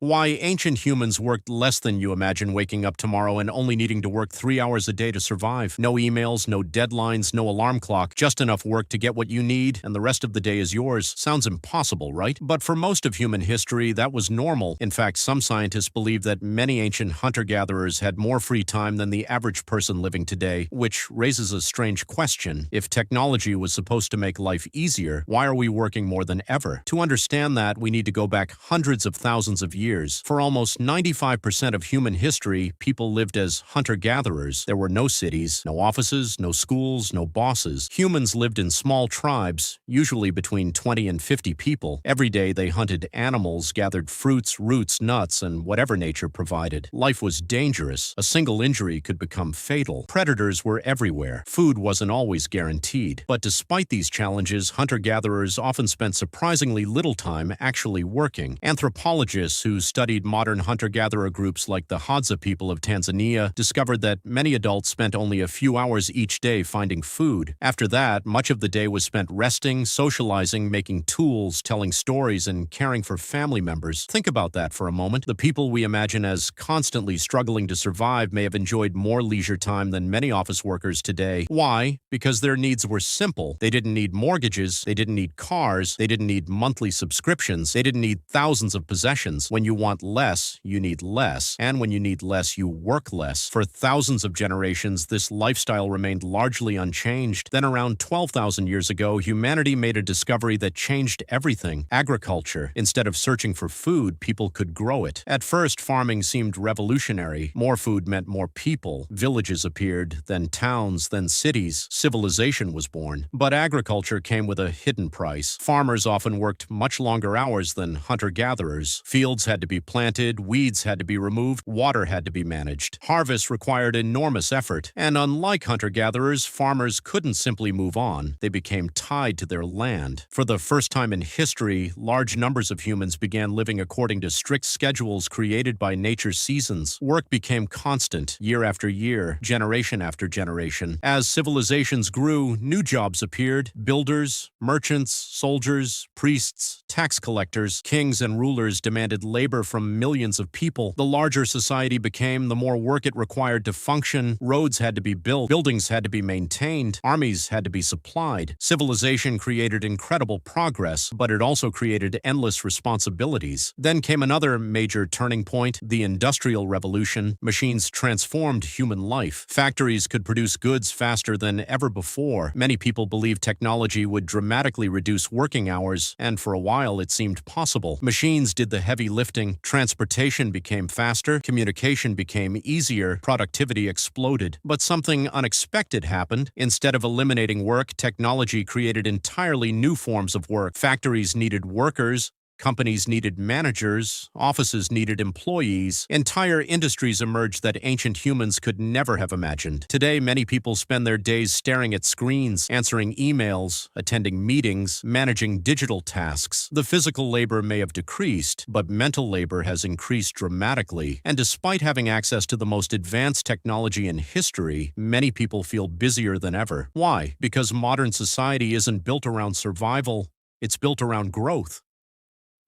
Why ancient humans worked less than you imagine waking up tomorrow and only needing to work 3 hours a day to survive. No emails, no deadlines, no alarm clock, just enough work to get what you need, and the rest of the day is yours. Sounds impossible, right? But for most of human history, that was normal. In fact, some scientists believe that many ancient hunter-gatherers had more free time than the average person living today, which raises a strange question. If technology was supposed to make life easier, why are we working more than ever? To understand that, we need to go back hundreds of thousands of years. For almost 95% of human history, people lived as hunter-gatherers. There were no cities, no offices, no schools, no bosses. Humans lived in small tribes, usually between 20 and 50 people. Every day they hunted animals, gathered fruits, roots, nuts, and whatever nature provided. Life was dangerous. A single injury could become fatal. Predators were everywhere. Food wasn't always guaranteed. But despite these challenges, hunter-gatherers often spent surprisingly little time actually working. Anthropologists who studied modern hunter-gatherer groups like the Hadza people of Tanzania discovered that many adults spent only a few hours each day finding food. After that, much of the day was spent resting, socializing, making tools, telling stories, and caring for family members. Think about that for a moment. The people we imagine as constantly struggling to survive may have enjoyed more leisure time than many office workers today. Why? Because their needs were simple. They didn't need mortgages, they didn't need cars, they didn't need monthly subscriptions, they didn't need thousands of possessions. When you want less, you need less. And when you need less, you work less. For thousands of generations, this lifestyle remained largely unchanged. Then around 12,000 years ago, humanity made a discovery that changed everything: agriculture. Instead of searching for food, people could grow it. At first, farming seemed revolutionary. More food meant more people. Villages appeared, then towns, then cities. Civilization was born. But agriculture came with a hidden price. Farmers often worked much longer hours than hunter-gatherers. Fields had to be planted, weeds had to be removed, water had to be managed. Harvests required enormous effort, and unlike hunter-gatherers, farmers couldn't simply move on. They became tied to their land. For the first time in history, large numbers of humans began living according to strict schedules created by nature's seasons. Work became constant, year after year, generation after generation. As civilizations grew, new jobs appeared: builders, merchants, soldiers, priests, tax collectors. Kings and rulers demanded labor from millions of people. The larger society became, the more work it required to function. Roads had to be built, buildings had to be maintained, armies had to be supplied. Civilization created incredible progress, but it also created endless responsibilities. Then came another major turning point: the Industrial Revolution. Machines transformed human life. Factories could produce goods faster than ever before. Many people believed technology would dramatically reduce working hours, and for a while it seemed possible. Machines did the heavy lifting. Transportation became faster, communication became easier, productivity exploded. But something unexpected happened. Instead of eliminating work, technology created entirely new forms of work. Factories needed workers, companies needed managers, offices needed employees. Entire industries emerged that ancient humans could never have imagined. Today, many people spend their days staring at screens, answering emails, attending meetings, managing digital tasks. The physical labor may have decreased, but mental labor has increased dramatically. And despite having access to the most advanced technology in history, many people feel busier than ever. Why? Because modern society isn't built around survival, it's built around growth.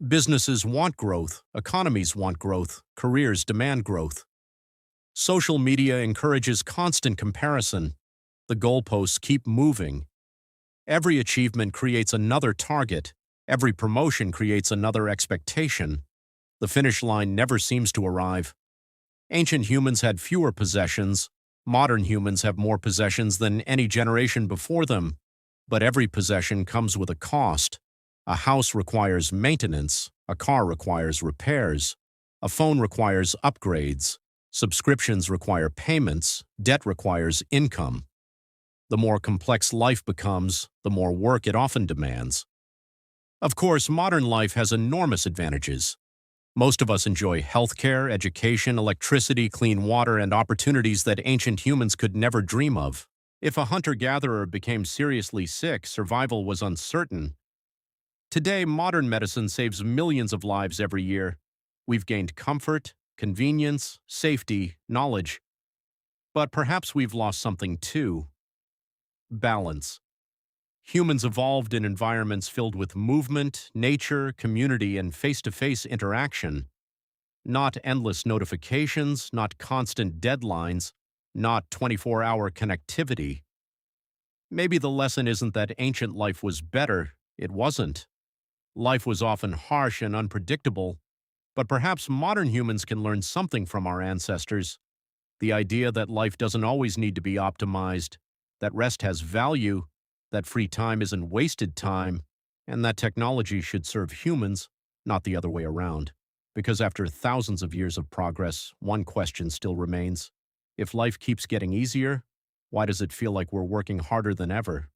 Businesses want growth, economies want growth, careers demand growth. Social media encourages constant comparison. The goalposts keep moving. Every achievement creates another target. Every promotion creates another expectation. The finish line never seems to arrive. Ancient humans had fewer possessions. Modern humans have more possessions than any generation before them. But every possession comes with a cost. A house requires maintenance, a car requires repairs, a phone requires upgrades, subscriptions require payments, debt requires income. The more complex life becomes, the more work it often demands. Of course, modern life has enormous advantages. Most of us enjoy healthcare, education, electricity, clean water, and opportunities that ancient humans could never dream of. If a hunter-gatherer became seriously sick, survival was uncertain. Today, modern medicine saves millions of lives every year. We've gained comfort, convenience, safety, knowledge. But perhaps we've lost something too: balance. Humans evolved in environments filled with movement, nature, community, and face-to-face interaction. Not endless notifications, not constant deadlines, not 24-hour connectivity. Maybe the lesson isn't that ancient life was better. It wasn't. Life was often harsh and unpredictable, but perhaps modern humans can learn something from our ancestors. The idea that life doesn't always need to be optimized, that rest has value, that free time isn't wasted time, and that technology should serve humans, not the other way around. Because after thousands of years of progress, one question still remains. If life keeps getting easier, why does it feel like we're working harder than ever?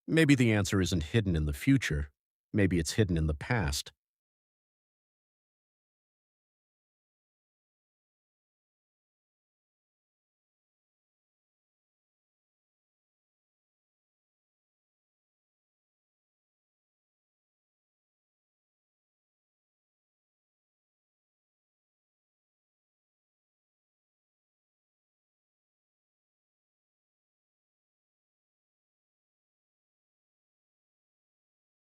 Maybe the answer isn't hidden in the future. Maybe it's hidden in the past.